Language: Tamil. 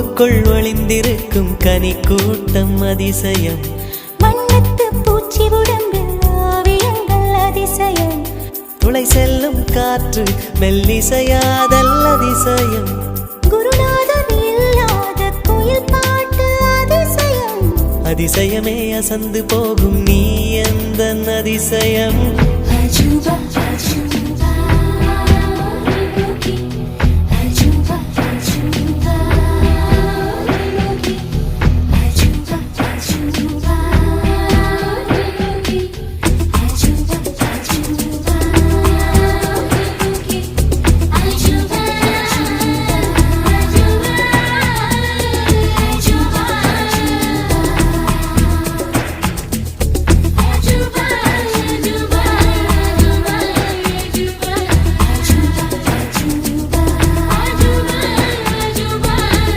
பூவுக்குள் ஒளிந்திருக்கும் கனி கூட்டம் அதிசயம். வண்ணத்து பூச்சி உடம்பில் ஓவியங்கள் அதிசயம். துளை செல்லும் காற்று மெல்லிசையாதல் அதிசயம். குருநாதர் இல்லாத குயில் பாட்டு அதிசயம். அதிசயமே அசந்து போகும் நீ எந்த அதிசயம். அஜூபா